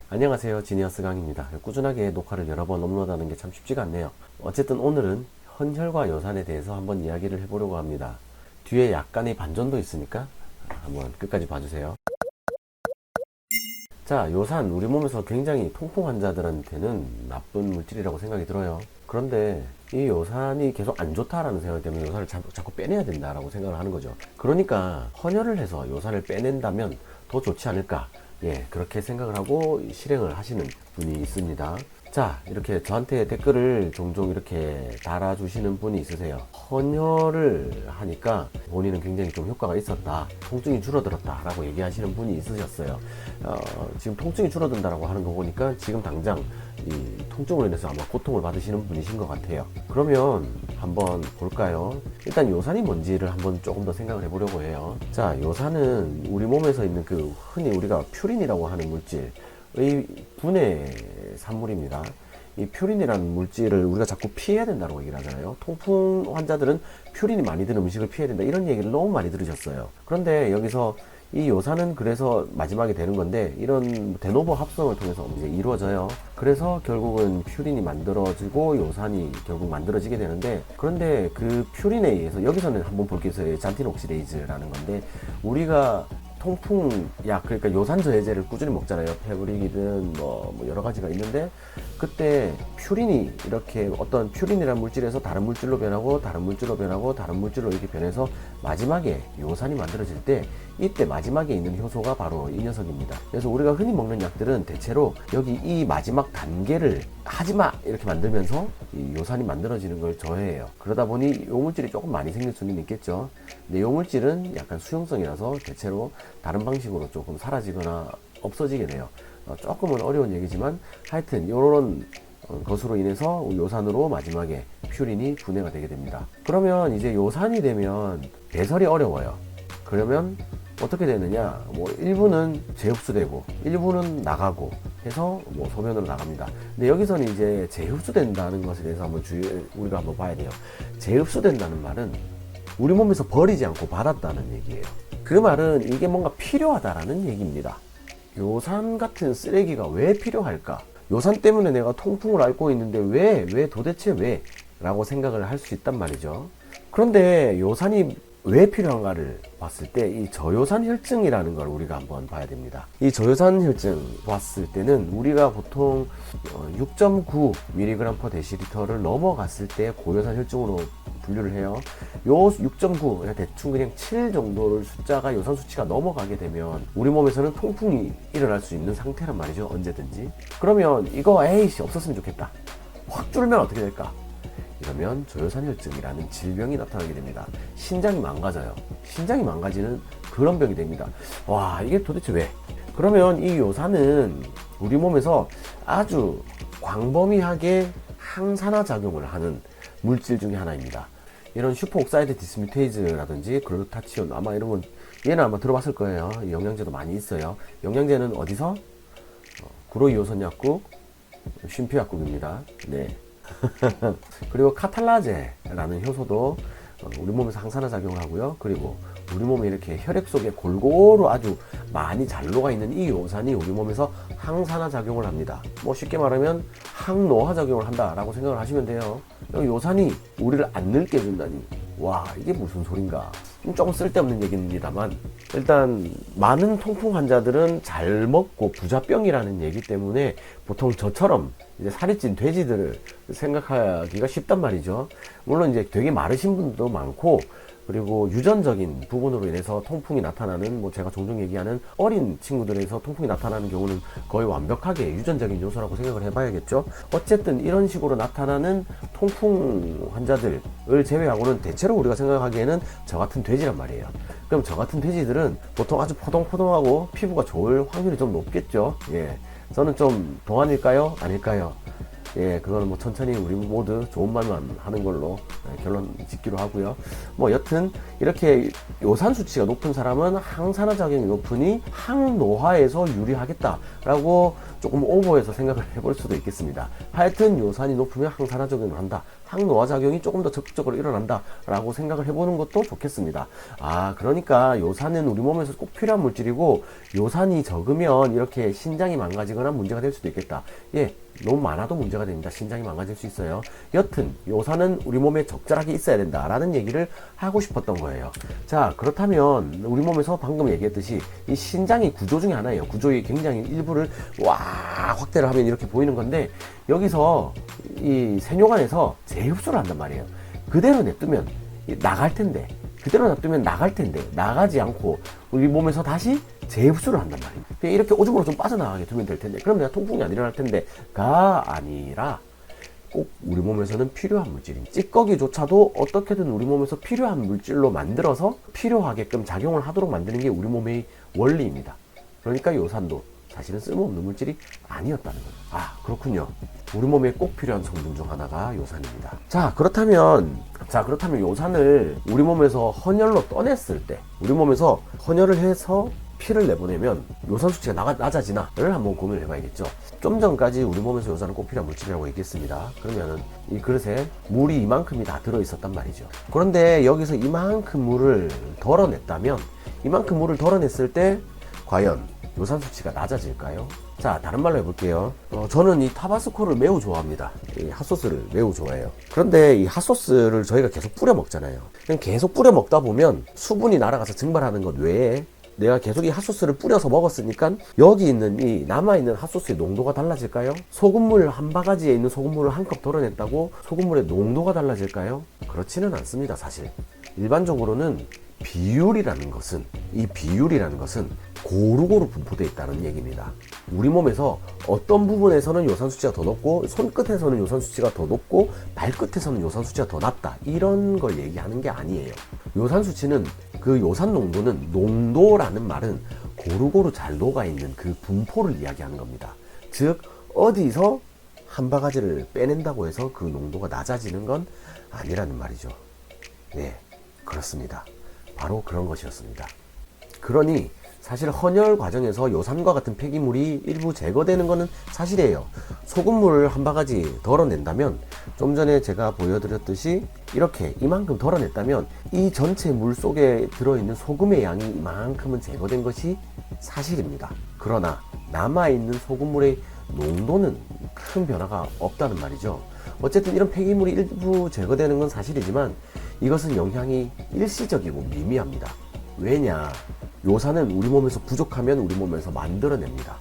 안녕하세요, 지니어스 강입니다. 꾸준하게 녹화를 여러 번 업로드하는 게 참 쉽지가 않네요. 어쨌든 오늘은 헌혈과 요산에 대해서 한번 이야기를 해보려고 합니다. 뒤에 약간의 반전도 있으니까 한번 끝까지 봐주세요. 자, 요산, 우리 몸에서 굉장히 통풍 환자들한테는 나쁜 물질이라고 생각이 들어요. 그런데 이 요산이 계속 안 좋다라는 생각 때문에 요산을 자꾸 빼내야 된다라고 생각을 하는 거죠. 그러니까 헌혈을 해서 요산을 빼낸다면 더 좋지 않을까, 그렇게 생각을 하고 실행을 하시는 분이 있습니다. 자, 이렇게 저한테 댓글을 종종 이렇게 달아주시는 분이 있으세요. 헌혈을 하니까 본인은 굉장히 좀 효과가 있었다, 통증이 줄어들었다 라고 얘기하시는 분이 있으셨어요. 지금 통증이 줄어든다라고 하는 거 보니까 지금 당장 이 통증으로 인해서 아마 고통을 받으시는 분이신 것 같아요. 그러면 한번 볼까요? 일단 요산이 뭔지를 한번 조금 더 생각을 해보려고 해요. 자, 요산은 우리 몸에서 있는 그 흔히 우리가 퓨린이라고 하는 물질의 분해 산물입니다. 이 퓨린이라는 물질을 우리가 자꾸 피해야 된다고 얘기를 하잖아요. 통풍 환자들은 퓨린이 많이 든 음식을 피해야 된다, 이런 얘기를 너무 많이 들으셨어요. 그런데 여기서 이 요산은 그래서 마지막에 되는 건데, 이런 데노버 합성을 통해서 이제 이루어져요. 그래서 결국은 퓨린이 만들어지고 요산이 결국 만들어지게 되는데, 그런데 그 퓨린에 의해서 여기서는 한번 볼 게 있어요. 잔틴옥시데이즈라는 건데, 우리가 통풍약, 그러니까 요산 저해제를 꾸준히 먹잖아요. 페브릭이든 뭐 여러 가지가 있는데, 그때 퓨린이 이렇게 어떤 퓨린이라는 물질에서 다른 물질로 변하고 다른 물질로 변하고 다른 물질로 이렇게 변해서 마지막에 요산이 만들어질 때, 이때 마지막에 있는 효소가 바로 이 녀석입니다. 그래서 우리가 흔히 먹는 약들은 대체로 여기 이 마지막 단계를 하지마 이렇게 만들면서 이 요산이 만들어지는 걸 저해해요. 그러다 보니 이 물질이 조금 많이 생길 수는 있겠죠. 근데 이 물질은 약간 수용성이라서 대체로 다른 방식으로 조금 사라지거나 없어지게 돼요. 조금은 어려운 얘기지만 하여튼 이런 것으로 인해서 요산으로 마지막에 퓨린이 분해가 되게 됩니다. 그러면 이제 요산이 되면 배설이 어려워요. 그러면 어떻게 되느냐, 뭐 일부는 재흡수되고 일부는 나가고 해서 뭐 소변으로 나갑니다. 근데 여기서는 이제 재흡수된다는 것에 대해서 우리가 한번 봐야 돼요. 재흡수된다는 말은 우리 몸에서 버리지 않고 받았다는 얘기예요. 그 말은 이게 뭔가 필요하다라는 얘기입니다. 요산 같은 쓰레기가 왜 필요할까? 요산 때문에 내가 통풍을 앓고 있는데 왜 도대체 왜? 라고 생각을 할 수 있단 말이죠. 그런데 요산이 왜 필요한가를 봤을 때 이 저요산 혈증이라는 걸 우리가 한번 봐야 됩니다. 이 저요산 혈증 봤을 때는 우리가 보통 6.9mg/dl를 넘어갔을 때 고요산 혈증으로 분류를 해요. 요 6.9, 대충 그냥 7 정도를 숫자가 요산 수치가 넘어가게 되면 우리 몸에서는 통풍이 일어날 수 있는 상태란 말이죠. 언제든지. 그러면 이거 에이씨 없었으면 좋겠다, 확 줄면 어떻게 될까? 이러면 저요산혈증이라는 질병이 나타나게 됩니다. 신장이 망가져요. 신장이 망가지는 그런 병이 됩니다. 와, 이게 도대체 왜? 그러면 이 요산은 우리 몸에서 아주 광범위하게 항산화 작용을 하는 물질 중에 하나입니다. 이런 슈퍼옥사이드 디스뮤테이즈라든지 글루타치온, 아마 이런 건 얘는 아마 들어봤을 거예요. 영양제도 많이 있어요. 영양제는 어디서? 구로이오선 약국, 쉼표 약국입니다. 네. 그리고 카탈라제라는 효소도 우리 몸에서 항산화 작용을 하고요. 그리고 우리 몸에 이렇게 혈액 속에 골고루 아주 많이 잘 녹아있는 이 요산이 우리 몸에서 항산화 작용을 합니다. 뭐 쉽게 말하면 항노화 작용을 한다라고 생각을 하시면 돼요. 요산이 우리를 안 늙게 해준다니, 와, 이게 무슨 소린가. 조금 쓸데없는 얘기입니다만, 일단 많은 통풍 환자들은 잘 먹고 부자병이라는 얘기 때문에 보통 저처럼 이제 살이 찐 돼지들을 생각하기가 쉽단 말이죠. 물론 이제 되게 마르신 분들도 많고, 그리고 유전적인 부분으로 인해서 통풍이 나타나는, 뭐 제가 종종 얘기하는 어린 친구들에서 통풍이 나타나는 경우는 거의 완벽하게 유전적인 요소라고 생각을 해봐야겠죠. 어쨌든 이런 식으로 나타나는 통풍 환자들을 제외하고는 대체로 우리가 생각하기에는 저 같은 돼지란 말이에요. 그럼 저 같은 돼지들은 보통 아주 포동포동하고 피부가 좋을 확률이 좀 높겠죠. 저는 좀 동안일까요? 아닐까요? 예, 그거는 뭐 천천히 우리 모두 좋은 말만 하는 걸로 결론 짓기로 하고요. 뭐 여튼 이렇게 요산 수치가 높은 사람은 항산화작용이 높으니 항노화에서 유리하겠다라고 조금 오버해서 생각을 해볼 수도 있겠습니다. 하여튼 요산이 높으면 항산화작용을 한다. 항노화작용이 조금 더 적극적으로 일어난다 라고 생각을 해보는 것도 좋겠습니다. 그러니까 요산은 우리 몸에서 꼭 필요한 물질이고 요산이 적으면 이렇게 신장이 망가지거나 문제가 될 수도 있겠다. 예, 너무 많아도 문제가 됩니다. 신장이 망가질 수 있어요. 여튼 요산은 우리 몸에 적절하게 있어야 된다라는 얘기를 하고 싶었던 거예요. 자, 그렇다면 우리 몸에서 방금 얘기했듯이 이 신장이 구조 중에 하나예요. 구조의 굉장히 일부를 확대를 하면 이렇게 보이는 건데, 여기서 이 세뇨관에서 재흡수를 한단 말이에요. 그대로 냅두면 나갈 텐데, 그대로 놔두면 나갈 텐데 나가지 않고 우리 몸에서 다시 재흡수를 한단 말이에요. 그냥 이렇게 오줌으로 좀 빠져나가게 두면 될 텐데, 그럼 내가 통풍이 안 일어날 텐데가 아니라 꼭 우리 몸에서는 필요한 물질입니다. 찌꺼기조차도 어떻게든 우리 몸에서 필요한 물질로 만들어서 필요하게끔 작용을 하도록 만드는 게 우리 몸의 원리입니다. 그러니까 요산도 사실은 쓸모없는 물질이 아니었다는 거예요. 그렇군요. 우리 몸에 꼭 필요한 성분 중 하나가 요산입니다. 자, 그렇다면 요산을 우리 몸에서 헌혈로 떠냈을 때, 우리 몸에서 헌혈을 해서 피를 내보내면 요산 수치가 낮아지나를 한번 고민을 해봐야겠죠. 좀 전까지 우리 몸에서 요산은 꼭 필요한 물질이라고 얘기했습니다. 그러면은 이 그릇에 물이 이만큼이 다 들어있었단 말이죠. 그런데 여기서 이만큼 물을 덜어냈다면, 이만큼 물을 덜어냈을 때 과연 요산 수치가 낮아질까요? 자, 다른 말로 해볼게요. 저는 이 타바스코를 매우 좋아합니다. 이 핫소스를 매우 좋아해요. 그런데 이 핫소스를 저희가 계속 뿌려 먹잖아요. 그냥 계속 뿌려 먹다 보면 수분이 날아가서 증발하는 것 외에 내가 계속 이 핫소스를 뿌려서 먹었으니까 여기 있는 이 남아있는 핫소스의 농도가 달라질까요? 소금물 한 바가지에 있는 소금물을 한 컵 덜어냈다고 소금물의 농도가 달라질까요? 그렇지는 않습니다, 사실. 일반적으로는 비율이라는 것은 고루고루 분포되어 있다는 얘기입니다. 우리 몸에서 어떤 부분에서는 요산 수치가 더 높고, 손끝에서는 요산 수치가 더 높고, 발끝에서는 요산 수치가 더 낮다, 이런 걸 얘기하는 게 아니에요. 요산 수치는, 그 요산 농도는, 농도라는 말은 고루고루 잘 녹아있는 그 분포를 이야기하는 겁니다. 즉 어디서 한 바가지를 빼낸다고 해서 그 농도가 낮아지는 건 아니라는 말이죠. 네, 그렇습니다. 바로 그런 것이었습니다. 그러니 사실 헌혈 과정에서 요산과 같은 폐기물이 일부 제거되는 것은 사실이에요. 소금물을 한 바가지 덜어낸다면, 좀 전에 제가 보여드렸듯이 이렇게 이만큼 덜어냈다면 이 전체 물 속에 들어있는 소금의 양이 이만큼은 제거된 것이 사실입니다. 그러나 남아있는 소금물의 농도는 큰 변화가 없다는 말이죠. 어쨌든 이런 폐기물이 일부 제거되는 건 사실이지만 이것은 영향이 일시적이고 미미합니다. 왜냐? 요산은 우리 몸에서 부족하면 우리 몸에서 만들어냅니다.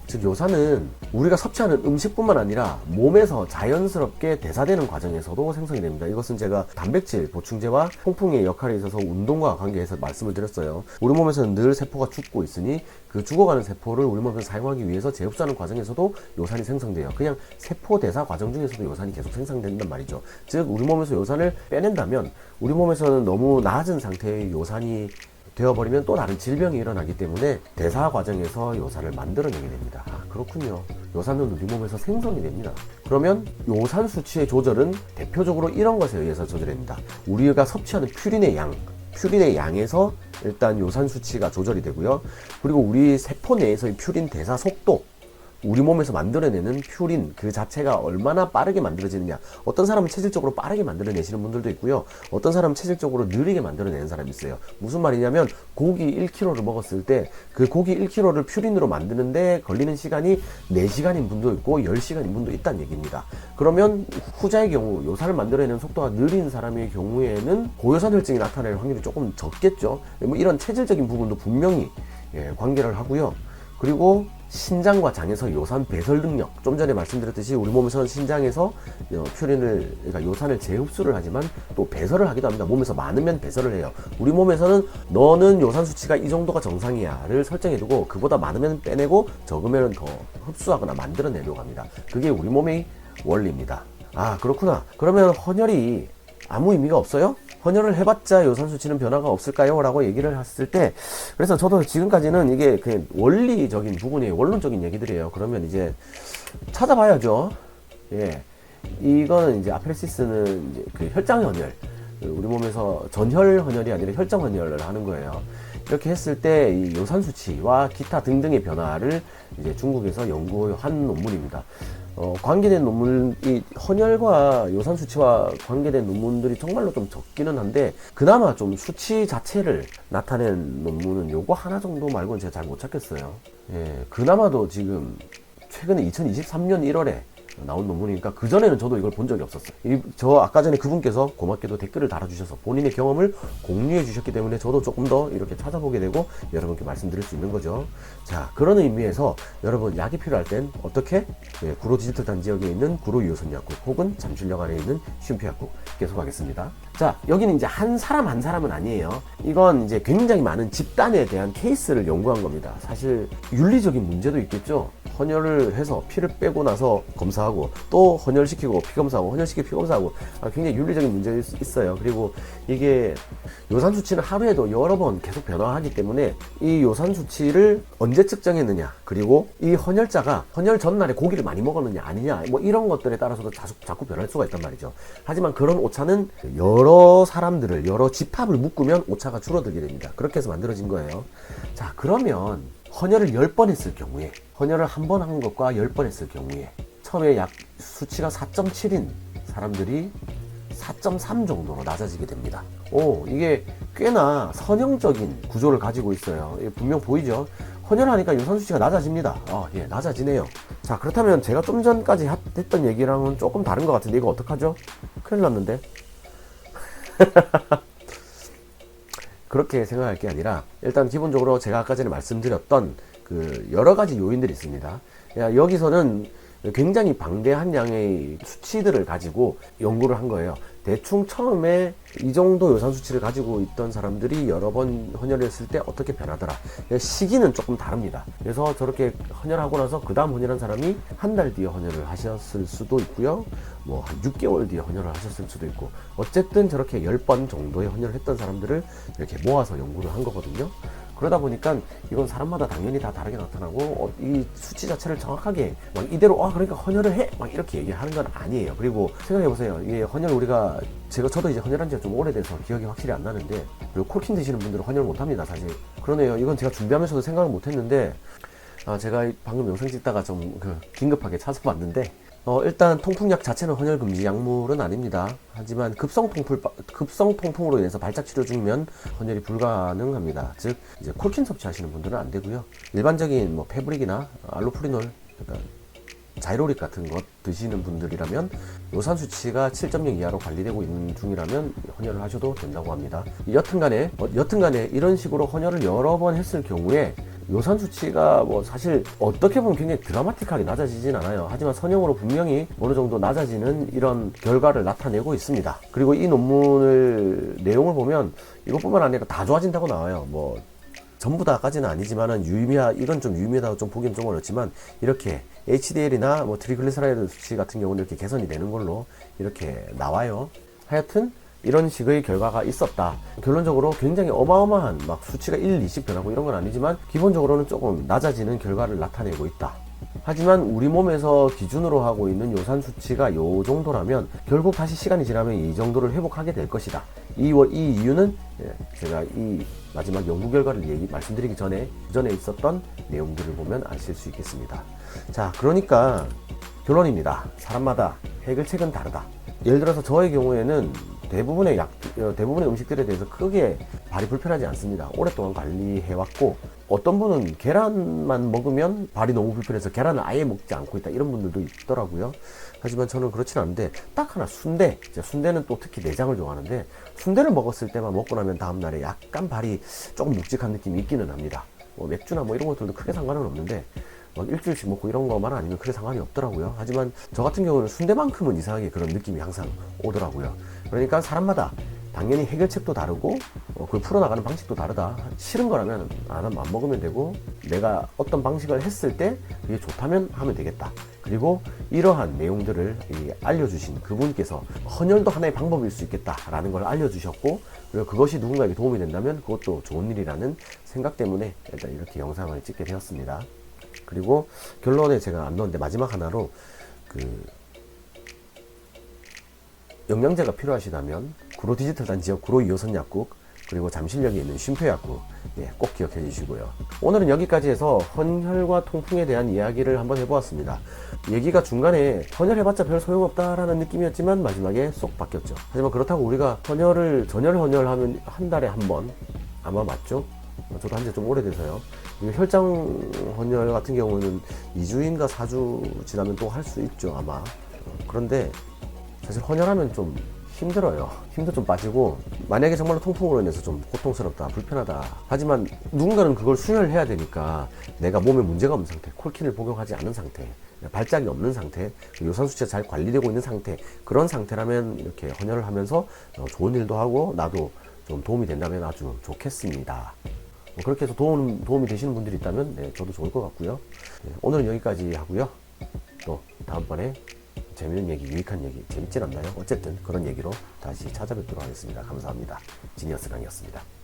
즉 요산은 우리가 섭취하는 음식뿐만 아니라 몸에서 자연스럽게 대사되는 과정에서도 생성이 됩니다. 이것은 제가 단백질 보충제와 통풍의 역할에 있어서 운동과 관계해서 말씀을 드렸어요. 우리 몸에서는 늘 세포가 죽고 있으니 그 죽어가는 세포를 우리 몸에서 사용하기 위해서 재흡수하는 과정에서도 요산이 생성돼요. 그냥 세포 대사 과정 중에서도 요산이 계속 생성된단 말이죠. 즉 우리 몸에서 요산을 빼낸다면 우리 몸에서는 너무 낮은 상태의 요산이 되어버리면 또 다른 질병이 일어나기 때문에 대사 과정에서 요산을 만들어내게 됩니다. 그렇군요. 요산은 우리 몸에서 생성이 됩니다. 그러면 요산 수치의 조절은 대표적으로 이런 것에 의해서 조절됩니다. 우리가 섭취하는 퓨린의 양에서 일단 요산 수치가 조절이 되고요. 그리고 우리 세포 내에서의 퓨린 대사 속도, 우리 몸에서 만들어내는 퓨린 그 자체가 얼마나 빠르게 만들어지느냐. 어떤 사람은 체질적으로 빠르게 만들어내시는 분들도 있고요. 어떤 사람은 체질적으로 느리게 만들어내는 사람이 있어요. 무슨 말이냐면 고기 1kg를 먹었을 때 그 고기 1kg를 퓨린으로 만드는데 걸리는 시간이 4시간인 분도 있고 10시간인 분도 있다는 얘기입니다. 그러면 후자의 경우 요산을 만들어내는 속도가 느린 사람의 경우에는 고요산 혈증이 나타날 확률이 조금 적겠죠. 뭐 이런 체질적인 부분도 분명히 관계를 하고요. 그리고 신장과 장에서 요산 배설 능력, 좀 전에 말씀드렸듯이 우리 몸에서는 신장에서 그러니까 요산을 재흡수를 하지만 또 배설을 하기도 합니다. 몸에서 많으면 배설을 해요. 우리 몸에서는 너는 요산 수치가 이 정도가 정상이야 를 설정해두고 그보다 많으면 빼내고 적으면 더 흡수하거나 만들어내려고 합니다. 그게 우리 몸의 원리입니다. 그렇구나. 그러면 헌혈이 아무 의미가 없어요? 헌혈을 해봤자 요산 수치는 변화가 없을까요? 라고 얘기를 했을 때, 그래서 저도 지금까지는 이게 그냥 원리적인 부분이에요. 원론적인 얘기들이에요. 그러면 이제 찾아봐야죠. 예, 이거는 이제 아페레시스는 이제 그 혈장 헌혈, 우리 몸에서 전혈 헌혈이 아니라 혈장 헌혈을 하는 거예요. 이렇게 했을 때 이 요산 수치와 기타 등등의 변화를 이제 중국에서 연구한 논문입니다. 관계된 논문, 이 헌혈과 요산 수치와 관계된 논문들이 정말로 좀 적기는 한데, 그나마 좀 수치 자체를 나타낸 논문은 요거 하나 정도 말고는 제가 잘 못 찾겠어요. 예, 그나마도 지금 최근에 2023년 1월에 나온 논문이니까 그전에는 저도 이걸 본 적이 없었어요. 저 아까 전에 그분께서 고맙게도 댓글을 달아주셔서 본인의 경험을 공유해 주셨기 때문에 저도 조금 더 이렇게 찾아보게 되고 여러분께 말씀드릴 수 있는 거죠. 자, 그런 의미에서 여러분 약이 필요할 땐 어떻게? 네, 구로 디지털 단지역에 있는 구로 유효선 약국 혹은 잠실역 안에 있는 쉼표 약국 계속하겠습니다. 자, 여기는 이제 한 사람 한 사람은 아니에요. 이건 이제 굉장히 많은 집단에 대한 케이스를 연구한 겁니다. 사실 윤리적인 문제도 있겠죠. 헌혈을 해서 피를 빼고 나서 검사하고 또 헌혈시키고 피 검사하고 헌혈시키고 피 검사하고 굉장히 윤리적인 문제가 있어요. 그리고 이게 요산 수치는 하루에도 여러 번 계속 변화하기 때문에 이 요산 수치를 언제 측정했느냐, 그리고 이 헌혈자가 헌혈 전날에 고기를 많이 먹었느냐 아니냐, 뭐 이런 것들에 따라서도 자꾸 변할 수가 있단 말이죠. 하지만 그런 오차는 여러 사람들을, 여러 집합을 묶으면 오차가 줄어들게 됩니다. 그렇게 해서 만들어진 거예요. 자, 그러면 헌혈을 10번 했을 경우에, 헌혈을 한 번 한 것과 10번 했을 경우에 처음에 약 수치가 4.7인 사람들이 4.3 정도로 낮아지게 됩니다. 이게 꽤나 선형적인 구조를 가지고 있어요. 분명 보이죠? 헌혈하니까 요산 수치가 낮아집니다. 예, 낮아지네요. 자, 그렇다면 제가 좀 전까지 했던 얘기랑은 조금 다른 것 같은데 이거 어떡하죠? 큰일 났는데. 그렇게 생각할 게 아니라 일단 기본적으로 제가 아까 전에 말씀드렸던 그 여러 가지 요인들이 있습니다. 여기서는 굉장히 방대한 양의 수치들을 가지고 연구를 한 거예요. 대충 처음에 이 정도 요산 수치를 가지고 있던 사람들이 여러 번 헌혈했을 때 어떻게 변하더라. 시기는 조금 다릅니다. 그래서 저렇게 헌혈하고 나서 그 다음 헌혈한 사람이 한 달 뒤에 헌혈을 하셨을 수도 있고요. 뭐 한 6개월 뒤에 헌혈을 하셨을 수도 있고, 어쨌든 저렇게 10번 정도의 헌혈을 했던 사람들을 이렇게 모아서 연구를 한 거거든요. 그러다 보니까 이건 사람마다 당연히 다 다르게 나타나고, 이 수치 자체를 정확하게 막 이대로 그러니까 헌혈을 해! 막 이렇게 얘기하는 건 아니에요. 그리고 생각해보세요. 이게 헌혈 저도 이제 헌혈한 지가 좀 오래돼서 기억이 확실히 안 나는데, 그리고 콜킨 드시는 분들은 헌혈 못 합니다, 사실. 그러네요. 이건 제가 준비하면서도 생각을 못 했는데, 제가 방금 영상 찍다가 좀 긴급하게 찾아봤는데, 일단 통풍약 자체는 헌혈 금지 약물은 아닙니다. 하지만 급성 통풍으로 인해서 발작 치료 중이면 헌혈이 불가능합니다. 즉 이제 콜킨 섭취하시는 분들은 안 되고요. 일반적인 뭐 페브릭이나 알로프리놀, 그러니까 자이로릭 같은 것 드시는 분들이라면 요산 수치가 7.0 이하로 관리되고 있는 중이라면 헌혈을 하셔도 된다고 합니다. 여튼간에 이런 식으로 헌혈을 여러 번 했을 경우에 요산 수치가 뭐 사실 어떻게 보면 굉장히 드라마틱하게 낮아지진 않아요. 하지만 선형으로 분명히 어느 정도 낮아지는 이런 결과를 나타내고 있습니다. 그리고 이 논문을 내용을 보면 이것뿐만 아니라 다 좋아진다고 나와요. 뭐 전부 다까지는 아니지만은 이건 좀 유의미하다고 좀 보기는 좀 어렵지만, 이렇게 HDL이나 뭐 트리글리세라이드 수치 같은 경우는 이렇게 개선이 되는 걸로 이렇게 나와요. 하여튼 이런 식의 결과가 있었다. 결론적으로 굉장히 어마어마한 막 수치가 1, 2씩 변하고 이런 건 아니지만 기본적으로는 조금 낮아지는 결과를 나타내고 있다. 하지만 우리 몸에서 기준으로 하고 있는 요산 수치가 요 정도라면 결국 다시 시간이 지나면 이 정도를 회복하게 될 것이다. 이 이유는 제가 이 마지막 연구 결과를 말씀드리기 전에 그전에 있었던 내용들을 보면 아실 수 있겠습니다. 자, 그러니까 결론입니다. 사람마다 해결책은 다르다. 예를 들어서 저의 경우에는 대부분의 음식들에 대해서 크게 발이 불편하지 않습니다. 오랫동안 관리해왔고, 어떤 분은 계란만 먹으면 발이 너무 불편해서 계란을 아예 먹지 않고 있다, 이런 분들도 있더라고요. 하지만 저는 그렇진 않은데, 딱 하나 순대는 또 특히 내장을 좋아하는데, 순대를 먹었을 때만 먹고 나면 다음날에 약간 발이 조금 묵직한 느낌이 있기는 합니다. 뭐 맥주나 뭐 이런 것들도 크게 상관은 없는데, 막 일주일씩 먹고 이런 거만 아니면 크게 상관이 없더라고요. 하지만 저 같은 경우는 순대만큼은 이상하게 그런 느낌이 항상 오더라고요. 그러니까 사람마다 당연히 해결책도 다르고 그걸 풀어나가는 방식도 다르다. 싫은 거라면 안 먹으면 되고, 내가 어떤 방식을 했을 때 그게 좋다면 하면 되겠다. 그리고 이러한 내용들을 알려주신 그분께서 헌혈도 하나의 방법일 수 있겠다라는 걸 알려주셨고, 그리고 그것이 누군가에게 도움이 된다면 그것도 좋은 일이라는 생각 때문에 일단 이렇게 영상을 찍게 되었습니다. 그리고 결론에 제가 안 넣었는데 마지막 하나로 영양제가 필요하시다면 구로 디지털 단지역 구로 2호선 약국, 그리고 잠실역에 있는 쉼표 약국, 예, 꼭 기억해 주시고요. 오늘은 여기까지 해서 헌혈과 통풍에 대한 이야기를 한번 해보았습니다. 얘기가 중간에 헌혈해봤자 별 소용없다라는 느낌이었지만 마지막에 쏙 바뀌었죠. 하지만 그렇다고 우리가 전혈 헌혈하면 한 달에 한 번, 아마 맞죠? 저도 한 지 좀 오래돼서요. 혈장 헌혈 같은 경우는 2주인가 4주 지나면 또 할 수 있죠, 아마. 그런데 사실 헌혈하면 좀 힘들어요. 힘도 좀 빠지고, 만약에 정말로 통풍으로 인해서 좀 고통스럽다, 불편하다. 하지만 누군가는 그걸 수혈해야 되니까 내가 몸에 문제가 없는 상태, 콜킨을 복용하지 않은 상태, 발작이 없는 상태, 요산 수치가 잘 관리되고 있는 상태, 그런 상태라면 이렇게 헌혈을 하면서 좋은 일도 하고 나도 좀 도움이 된다면 아주 좋겠습니다. 그렇게 해서 도움이 되시는 분들이 있다면 네, 저도 좋을 것 같고요. 네, 오늘은 여기까지 하고요. 또 다음번에 재밌는 얘기, 유익한 얘기, 재밌진 않나요? 어쨌든 그런 얘기로 다시 찾아뵙도록 하겠습니다. 감사합니다. 지니어스 강이었습니다.